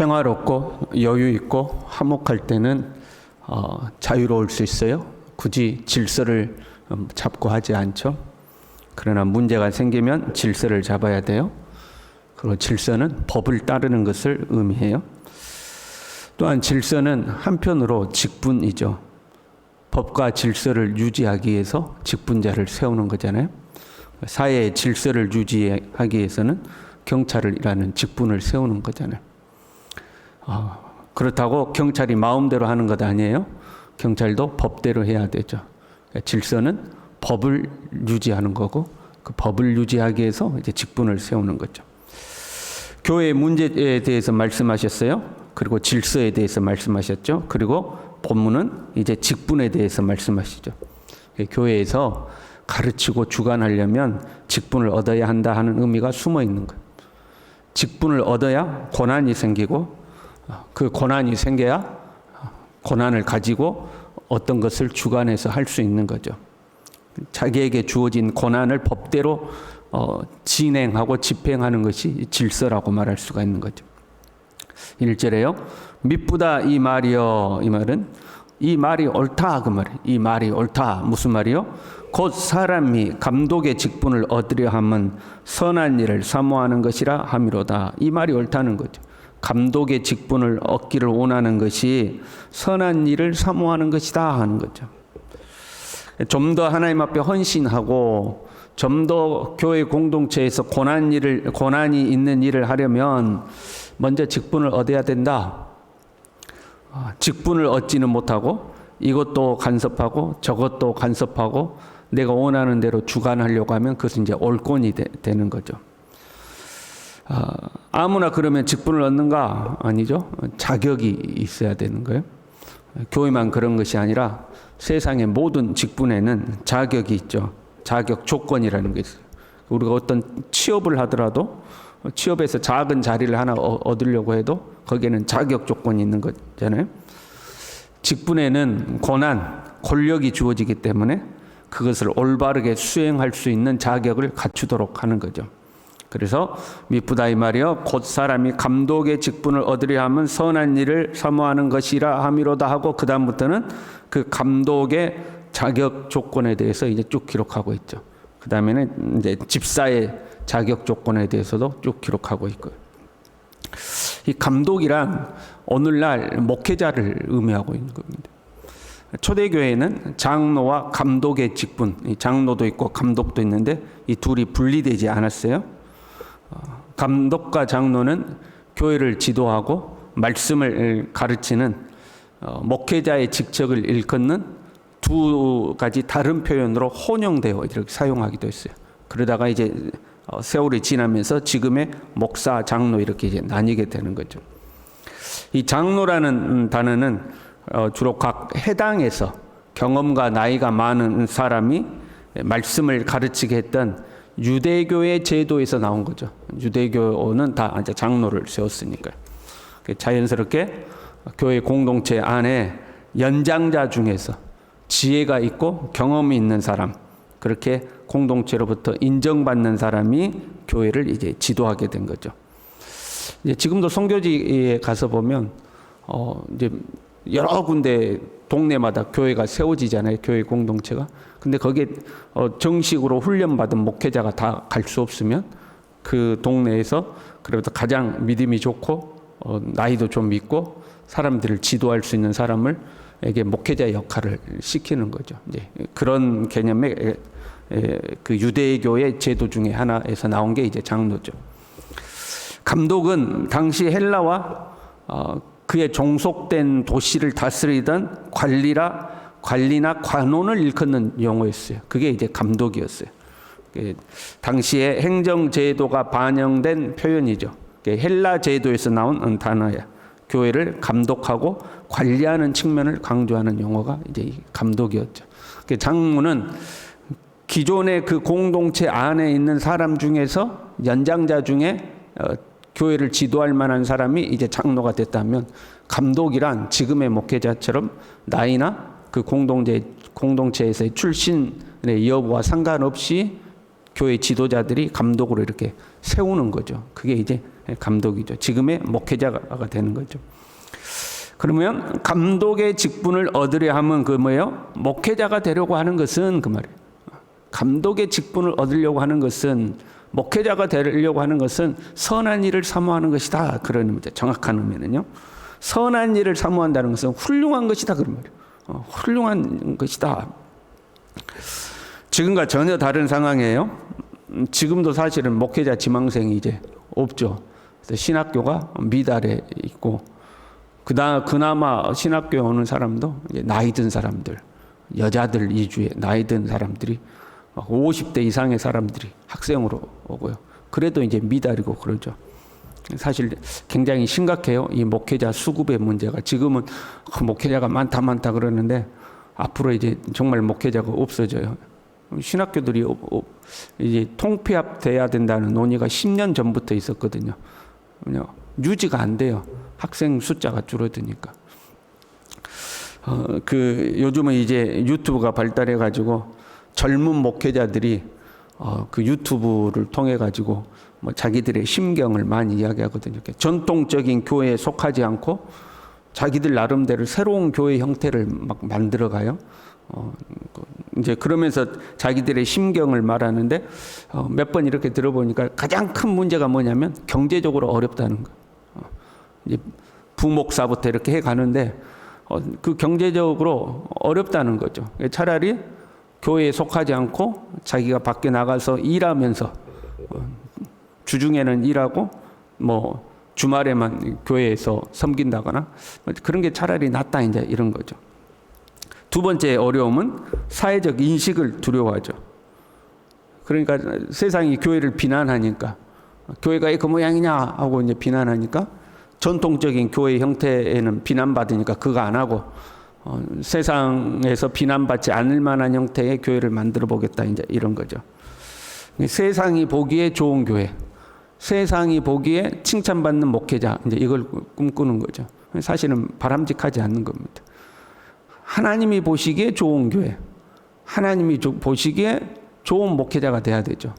평화롭고 여유 있고 화목할 때는 자유로울 수 있어요. 굳이 질서를 잡고 하지 않죠. 그러나 문제가 생기면 질서를 잡아야 돼요. 그리고 질서는 법을 따르는 것을 의미해요. 또한 질서는 한편으로 직분이죠. 법과 질서를 유지하기 위해서 직분자를 세우는 거잖아요. 사회의 질서를 유지하기 위해서는 경찰이라는 직분을 세우는 거잖아요. 그렇다고 경찰이 마음대로 하는 것 아니에요. 경찰도 법대로 해야 되죠. 질서는 법을 유지하는 거고 그 법을 유지하기 위해서 이제 직분을 세우는 거죠. 교회의 문제에 대해서 말씀하셨어요. 그리고 질서에 대해서 말씀하셨죠. 그리고 본문은 이제 직분에 대해서 말씀하시죠. 교회에서 가르치고 주관하려면 직분을 얻어야 한다 하는 의미가 숨어 있는 거예요. 직분을 얻어야 권한이 생기고 그 권한이 생겨야 권한을 가지고 어떤 것을 주관해서 할 수 있는 거죠. 자기에게 주어진 권한을 법대로 진행하고 집행하는 것이 질서라고 말할 수가 있는 거죠. 1절에요. 미쁘다 이 말이여. 이 말은 이 말이 옳다 그 말이에요. 이 말이 옳다. 무슨 말이요? 곧 사람이 감독의 직분을 얻으려 함은 선한 일을 사모하는 것이라 함이로다. 이 말이 옳다는 거죠. 감독의 직분을 얻기를 원하는 것이 선한 일을 사모하는 것이다 하는 거죠. 좀 더 하나님 앞에 헌신하고 좀 더 교회 공동체에서 고난이 있는 일을 하려면 먼저 직분을 얻어야 된다. 직분을 얻지는 못하고 이것도 간섭하고 저것도 간섭하고 내가 원하는 대로 주관하려고 하면 그것은 이제 옳권이 되는 거죠. 아무나 그러면 직분을 얻는가? 아니죠. 자격이 있어야 되는 거예요. 교회만 그런 것이 아니라 세상의 모든 직분에는 자격이 있죠. 자격 조건이라는 게 있어요. 우리가 어떤 취업을 하더라도 취업에서 작은 자리를 하나 얻으려고 해도 거기에는 자격 조건이 있는 거잖아요. 직분에는 권력이 주어지기 때문에 그것을 올바르게 수행할 수 있는 자격을 갖추도록 하는 거죠. 그래서 미쁘다 이 말이요. 곧 사람이 감독의 직분을 얻으려 하면 선한 일을 사모하는 것이라 함이로다 하고 그 다음부터는 그 감독의 자격 조건에 대해서 이제 쭉 기록하고 있죠. 그 다음에는 이제 집사의 자격 조건에 대해서도 쭉 기록하고 있고요. 이 감독이란 오늘날 목회자를 의미하고 있는 겁니다. 초대교회는 장로와 감독의 직분, 장로도 있고 감독도 있는데 이 둘이 분리되지 않았어요. 감독과 장로는 교회를 지도하고 말씀을 가르치는 목회자의 직책을 일컫는 두 가지 다른 표현으로 혼용되어 이렇게 사용하기도 했어요. 그러다가 이제 세월이 지나면서 지금의 목사, 장로 이렇게 이제 나뉘게 되는 거죠. 이 장로라는 단어는 주로 각 해당에서 경험과 나이가 많은 사람이 말씀을 가르치게 했던 유대교의 제도에서 나온 거죠. 유대교는 다 이제 장로를 세웠으니까요. 자연스럽게 교회 공동체 안에 연장자 중에서 지혜가 있고 경험이 있는 사람, 그렇게 공동체로부터 인정받는 사람이 교회를 이제 지도하게 된 거죠. 이제 지금도 선교지에 가서 보면 이제 여러 군데 동네마다 교회가 세워지잖아요. 교회 공동체가. 근데 거기에 정식으로 훈련받은 목회자가 다 갈 수 없으면 그 동네에서 그래도 가장 믿음이 좋고 나이도 좀 있고 사람들을 지도할 수 있는 사람을 에게 목회자 역할을 시키는 거죠. 이제 그런 개념의 그 유대교의 제도 중에 하나에서 나온 게 이제 장로죠. 감독은 당시 헬라와 그의 종속된 도시를 다스리던 관리나 관원을 일컫는 용어였어요. 그게 이제 감독이었어요. 당시의 행정 제도가 반영된 표현이죠. 헬라 제도에서 나온 단어야. 교회를 감독하고 관리하는 측면을 강조하는 용어가 이제 감독이었죠. 장로는 기존의 그 공동체 안에 있는 사람 중에서 연장자 중에 교회를 지도할 만한 사람이 이제 장로가 됐다면 감독이란 지금의 목회자처럼 나이나 그 공동체에서의 출신의 여부와 상관없이 교회 지도자들이 감독으로 이렇게 세우는 거죠. 그게 이제 감독이죠. 지금의 목회자가 되는 거죠. 그러면 감독의 직분을 얻으려 하면 그 뭐예요? 목회자가 되려고 하는 것은 그 말이에요. 감독의 직분을 얻으려고 하는 것은, 목회자가 되려고 하는 것은 선한 일을 사모하는 것이다. 그런 의미죠. 정확한 의미는요. 선한 일을 사모한다는 것은 훌륭한 것이다. 그런 말이에요. 훌륭한 것이다. 지금과 전혀 다른 상황이에요. 지금도 사실은 목회자 지망생이 이제 없죠. 그래서 신학교가 미달에 있고, 그나마 신학교에 오는 사람도 이제 나이 든 사람들, 여자들 위주의 나이 든 사람들이 50대 이상의 사람들이 학생으로 오고요. 그래도 이제 미달이고 그러죠. 사실 굉장히 심각해요. 이 목회자 수급의 문제가. 지금은 목회자가 많다 그러는데 앞으로 이제 정말 목회자가 없어져요. 신학교들이 이제 통폐합돼야 된다는 논의가 10년 전부터 있었거든요. 유지가 안 돼요. 학생 숫자가 줄어드니까. 요즘은 이제 유튜브가 발달해 가지고 젊은 목회자들이 그 유튜브를 통해 가지고 뭐 자기들의 심경을 많이 이야기하거든요. 전통적인 교회에 속하지 않고 자기들 나름대로 새로운 교회 형태를 막 만들어 가요. 이제 그러면서 자기들의 심경을 말하는데 몇 번 이렇게 들어보니까 가장 큰 문제가 뭐냐면 경제적으로 어렵다는 거. 이제 부목사부터 이렇게 해 가는데 그 경제적으로 어렵다는 거죠. 차라리 교회에 속하지 않고 자기가 밖에 나가서 일하면서 주중에는 일하고 뭐 주말에만 교회에서 섬긴다거나 그런 게 차라리 낫다 이제 이런 거죠. 두 번째 어려움은 사회적 인식을 두려워하죠. 그러니까 세상이 교회를 비난하니까 교회가 그 모양이냐 하고 이제 비난하니까 전통적인 교회 형태에는 비난받으니까 그거 안 하고 세상에서 비난받지 않을 만한 형태의 교회를 만들어 보겠다 이제 이런 거죠. 세상이 보기에 좋은 교회, 세상이 보기에 칭찬받는 목회자 이제 이걸 꿈꾸는 거죠. 사실은 바람직하지 않는 겁니다. 하나님이 보시기에 좋은 교회, 하나님이 보시기에 좋은 목회자가 돼야 되죠.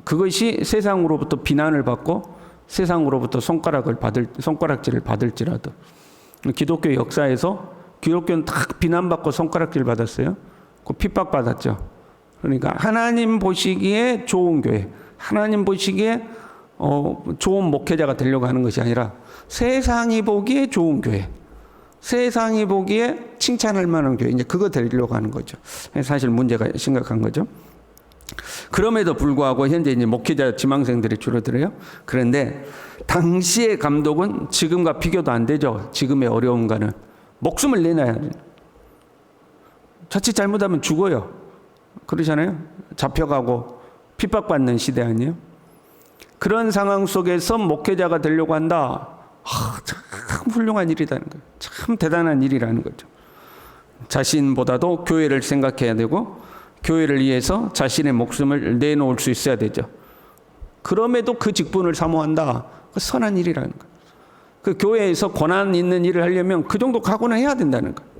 그것이 세상으로부터 비난을 받고 세상으로부터 손가락질을 받을지라도. 기독교 역사에서 기독교는 딱 비난받고 손가락질 받았어요. 그 핍박받았죠. 그러니까 하나님 보시기에 좋은 교회, 하나님 보시기에 좋은 목회자가 되려고 하는 것이 아니라 세상이 보기에 좋은 교회, 세상이 보기에 칭찬할 만한 교회, 이제 그거 되려고 하는 거죠. 사실 문제가 심각한 거죠. 그럼에도 불구하고 현재 이제 목회자 지망생들이 줄어들어요. 그런데 당시의 감독은 지금과 비교도 안 되죠. 지금의 어려움과는. 목숨을 내놔야 돼요. 자칫 잘못하면 죽어요. 그러잖아요. 잡혀가고 핍박받는 시대 아니에요? 그런 상황 속에서 목회자가 되려고 한다. 참 훌륭한 일이라는 거예요. 참 대단한 일이라는 거죠. 자신보다도 교회를 생각해야 되고 교회를 위해서 자신의 목숨을 내놓을 수 있어야 되죠. 그럼에도 그 직분을 사모한다. 그 선한 일이라는 거예요. 그 교회에서 권한 있는 일을 하려면 그 정도 각오는 해야 된다는 거예요.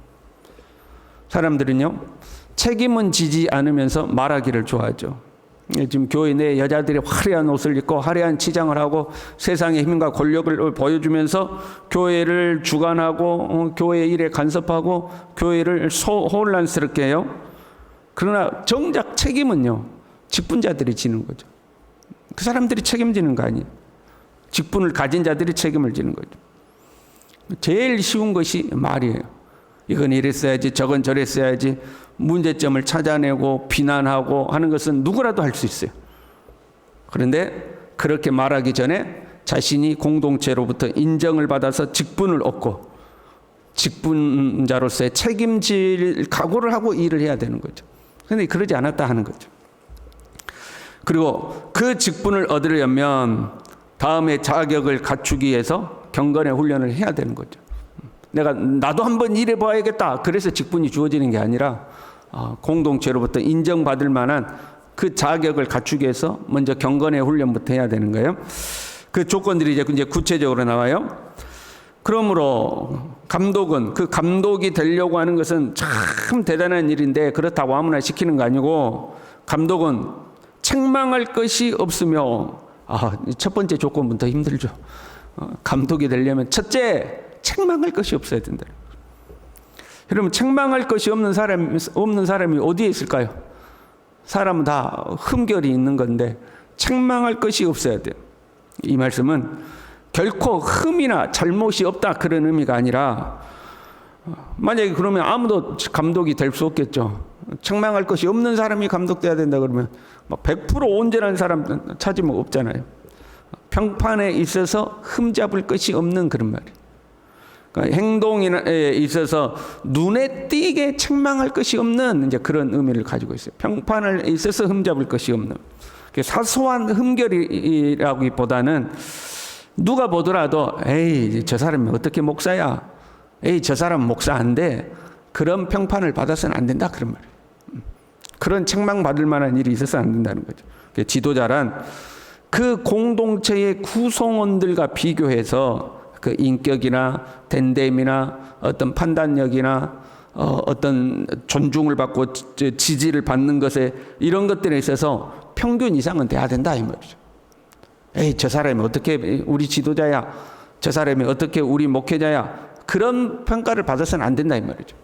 사람들은요, 책임은 지지 않으면서 말하기를 좋아하죠. 지금 교회 내 여자들이 화려한 옷을 입고 화려한 치장을 하고 세상의 힘과 권력을 보여주면서 교회를 주관하고 교회 일에 간섭하고 교회를 혼란스럽게 해요. 그러나 정작 책임은요, 직분자들이 지는 거죠. 그 사람들이 책임지는 거 아니에요. 직분을 가진 자들이 책임을 지는 거죠. 제일 쉬운 것이 말이에요. 이건 이랬어야지, 저건 저랬어야지, 문제점을 찾아내고 비난하고 하는 것은 누구라도 할 수 있어요. 그런데 그렇게 말하기 전에 자신이 공동체로부터 인정을 받아서 직분을 얻고 직분자로서의 책임질 각오를 하고 일을 해야 되는 거죠. 그런데 그러지 않았다 하는 거죠. 그리고 그 직분을 얻으려면 다음에 자격을 갖추기 위해서 경건의 훈련을 해야 되는 거죠. 나도 한번 일해봐야겠다. 그래서 직분이 주어지는 게 아니라 공동체로부터 인정받을 만한 그 자격을 갖추기 위해서 먼저 경건의 훈련부터 해야 되는 거예요. 그 조건들이 이제 구체적으로 나와요. 그러므로 감독은 그 감독이 되려고 하는 것은 참 대단한 일인데 그렇다고 아무나 시키는 거 아니고 감독은 책망할 것이 없으며 첫 번째 조건부터 힘들죠. 감독이 되려면 첫째, 책망할 것이 없어야 된다. 여러분, 책망할 것이 없는 사람이 어디에 있을까요? 사람은 다 흠결이 있는 건데 책망할 것이 없어야 돼요. 이 말씀은 결코 흠이나 잘못이 없다 그런 의미가 아니라, 만약에 그러면 아무도 감독이 될 수 없겠죠. 책망할 것이 없는 사람이 감독돼야 된다 그러면 100% 온전한 사람 찾으면 없잖아요. 평판에 있어서 흠잡을 것이 없는 그런 말이에요. 그러니까 행동에 있어서 눈에 띄게 책망할 것이 없는 이제 그런 의미를 가지고 있어요. 평판에 있어서 흠잡을 것이 없는. 사소한 흠결이라기보다는 누가 보더라도 에이, 저 사람이 어떻게 목사야? 에이, 저 사람 목사 안 돼. 그런 평판을 받아서는 안 된다 그런 말이에요. 그런 책망받을 만한 일이 있어서 안 된다는 거죠. 지도자란 그 공동체의 구성원들과 비교해서 그 인격이나 댄댐이나 어떤 판단력이나 어떤 존중을 받고 지지를 받는 것에 이런 것들에 있어서 평균 이상은 돼야 된다 이 말이죠. 에이, 저 사람이 어떻게 우리 지도자야? 저 사람이 어떻게 우리 목회자야? 그런 평가를 받아서는 안 된다 이 말이죠.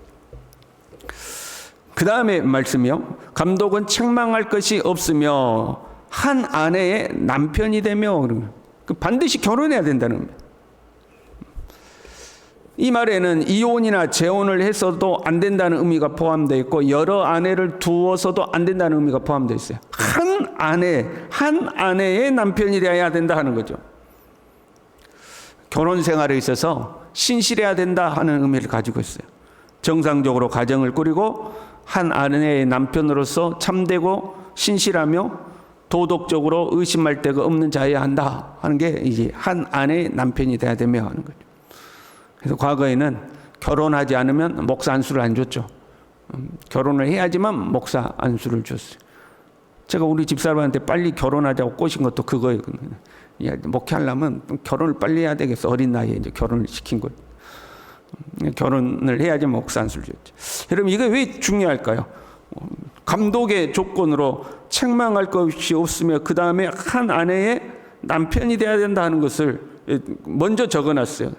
그 다음에 말씀이요. 감독은 책망할 것이 없으며 한 아내의 남편이 되며, 반드시 결혼해야 된다는 겁니다. 이 말에는 이혼이나 재혼을 해서도 안 된다는 의미가 포함되어 있고, 여러 아내를 두어서도 안 된다는 의미가 포함되어 있어요. 한 아내의 남편이 되어야 된다 하는 거죠. 결혼 생활에 있어서 신실해야 된다 하는 의미를 가지고 있어요. 정상적으로 가정을 꾸리고 한 아내의 남편으로서 참되고 신실하며 도덕적으로 의심할 데가 없는 자여야 한다 하는 게 이제 한 아내의 남편이 돼야 되며 하는 거죠. 그래서 과거에는 결혼하지 않으면 목사 안수를 안 줬죠. 결혼을 해야지만 목사 안수를 줬어요. 제가 우리 집사람한테 빨리 결혼하자고 꼬신 것도 그거예요. 야, 목회하려면 결혼을 빨리 해야 되겠어. 어린 나이에 이제 결혼을 시킨 거예요. 결혼을 해야지 목사 안수를 줬죠. 여러분, 이게 왜 중요할까요? 감독의 조건으로 책망할 것이 없으며 그 다음에 한 아내의 남편이 돼야 된다는 것을 먼저 적어놨어요.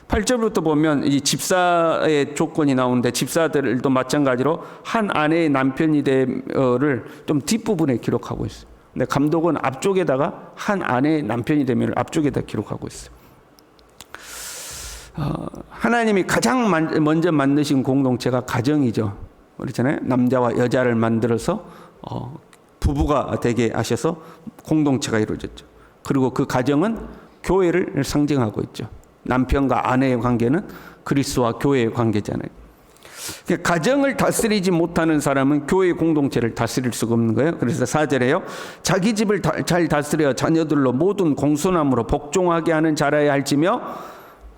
8절부터 보면 이 집사의 조건이 나오는데, 집사들도 마찬가지로 한 아내의 남편이 되를 좀 뒷부분에 기록하고 있어요. 근데 감독은 앞쪽에다가 한 아내의 남편이 되면 앞쪽에다 기록하고 있어요. 하나님이 가장 먼저 만드신 공동체가 가정이죠. 그렇잖아요. 남자와 여자를 만들어서 부부가 되게 하셔서 공동체가 이루어졌죠. 그리고 그 가정은 교회를 상징하고 있죠. 남편과 아내의 관계는 그리스도와 교회의 관계잖아요. 가정을 다스리지 못하는 사람은 교회 공동체를 다스릴 수가 없는 거예요. 그래서 4절에요. 자기 집을 잘 다스려 자녀들로 모든 공손함으로 복종하게 하는 자라야 할지며,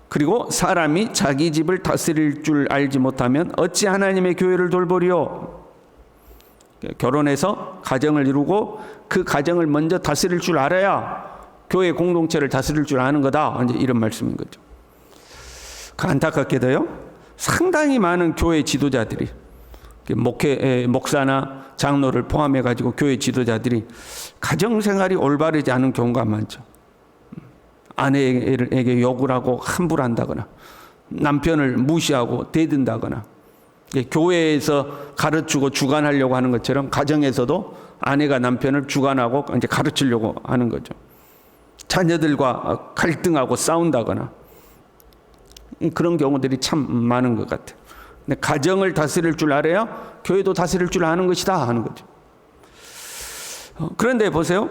그리고 사람이 자기 집을 다스릴 줄 알지 못하면 어찌 하나님의 교회를 돌보리요. 결혼해서 가정을 이루고 그 가정을 먼저 다스릴 줄 알아야 교회 공동체를 다스릴 줄 아는 거다. 이제 이런 말씀인 거죠. 안타깝게도요, 상당히 많은 교회 지도자들이, 목사나 장로를 포함해 가지고 교회 지도자들이 가정 생활이 올바르지 않은 경우가 많죠. 아내에게 욕을 하고 함부로한다거나, 남편을 무시하고 대든다거나, 교회에서 가르치고 주관하려고 하는 것처럼 가정에서도 아내가 남편을 주관하고 이제 가르치려고 하는 거죠. 자녀들과 갈등하고 싸운다거나, 그런 경우들이 참 많은 것 같아요. 근데 가정을 다스릴 줄 알아야 교회도 다스릴 줄 아는 것이다 하는 거죠. 그런데 보세요.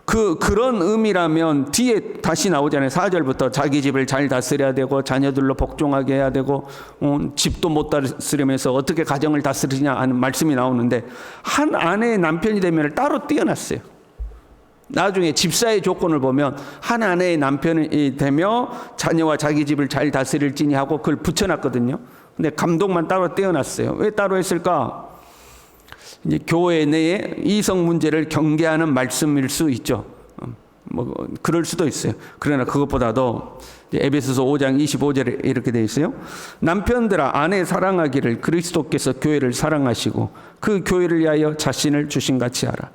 그런 의미라면 뒤에 다시 나오잖아요. 4절부터 자기 집을 잘 다스려야 되고 자녀들로 복종하게 해야 되고 집도 못 다스리면서 어떻게 가정을 다스리냐 하는 말씀이 나오는데, 한 아내의 남편이 되면 따로 띄어놨어요. 나중에 집사의 조건을 보면 한 아내의 남편이 되며 자녀와 자기 집을 잘 다스릴지니 하고 그걸 붙여놨거든요. 근데 감독만 따로 떼어놨어요. 왜 따로 했을까? 이제 교회 내에 이성 문제를 경계하는 말씀일 수 있죠. 그럴 수도 있어요. 그러나 그것보다도 에베소서 5장 25절에 이렇게 되어 있어요. 남편들아, 아내 사랑하기를 그리스도께서 교회를 사랑하시고 그 교회를 위하여 자신을 주신 같이 하라.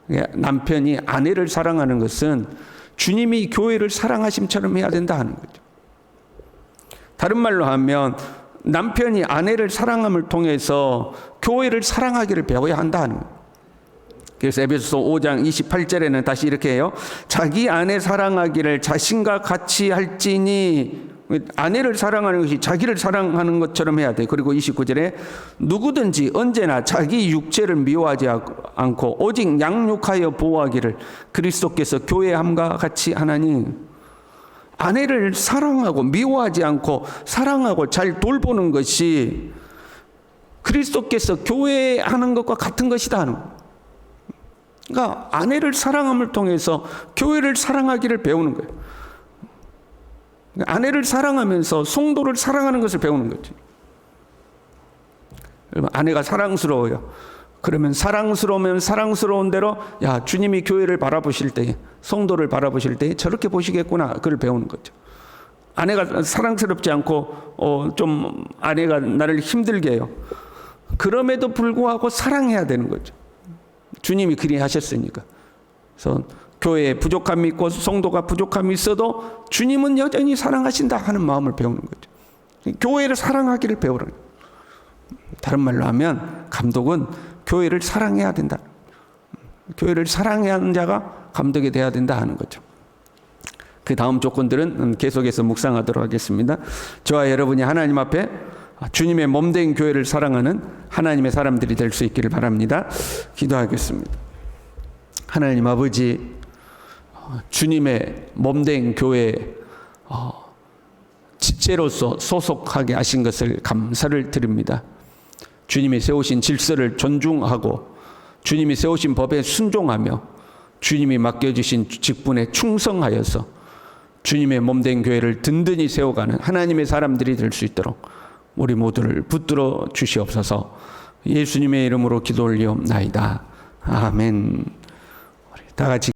남편이 아내를 사랑하는 것은 주님이 교회를 사랑하심처럼 해야 된다 하는 거죠. 다른 말로 하면 남편이 아내를 사랑함을 통해서 교회를 사랑하기를 배워야 한다 하는 거예요. 그래서 에베소서 5장 28절에는 다시 이렇게 해요. 자기 아내 사랑하기를 자신과 같이 할지니, 아내를 사랑하는 것이 자기를 사랑하는 것처럼 해야 돼. 그리고 29절에 누구든지 언제나 자기 육체를 미워하지 않고 오직 양육하여 보호하기를 그리스도께서 교회함과 같이 하나니. 아내를 사랑하고 미워하지 않고 사랑하고 잘 돌보는 것이 그리스도께서 교회에 하는 것과 같은 것이다 하는 거예요. 그러니까 아내를 사랑함을 통해서 교회를 사랑하기를 배우는 거예요. 아내를 사랑하면서 성도를 사랑하는 것을 배우는 거죠. 아내가 사랑스러워요. 그러면 사랑스러우면 사랑스러운 대로 주님이 교회를 바라보실 때, 성도를 바라보실 때 저렇게 보시겠구나, 그걸 배우는 거죠. 아내가 사랑스럽지 않고 좀 아내가 나를 힘들게 해요. 그럼에도 불구하고 사랑해야 되는 거죠. 주님이 그리 하셨으니까. 그래서 교회에 부족함이 있고 성도가 부족함이 있어도 주님은 여전히 사랑하신다 하는 마음을 배우는 거죠. 교회를 사랑하기를 배우는 거예요. 다른 말로 하면 감독은 교회를 사랑해야 된다. 교회를 사랑해야 하는 자가 감독이 돼야 된다 하는 거죠. 그 다음 조건들은 계속해서 묵상하도록 하겠습니다. 저와 여러분이 하나님 앞에 주님의 몸된 교회를 사랑하는 하나님의 사람들이 될 수 있기를 바랍니다. 기도하겠습니다. 하나님 아버지, 주님의 몸된 교회에 지체로서 소속하게 하신 것을 감사를 드립니다. 주님이 세우신 질서를 존중하고 주님이 세우신 법에 순종하며 주님이 맡겨주신 직분에 충성하여서 주님의 몸된 교회를 든든히 세워가는 하나님의 사람들이 될 수 있도록 우리 모두를 붙들어 주시옵소서. 예수님의 이름으로 기도 올리옵나이다. 아멘. 우리 다 같이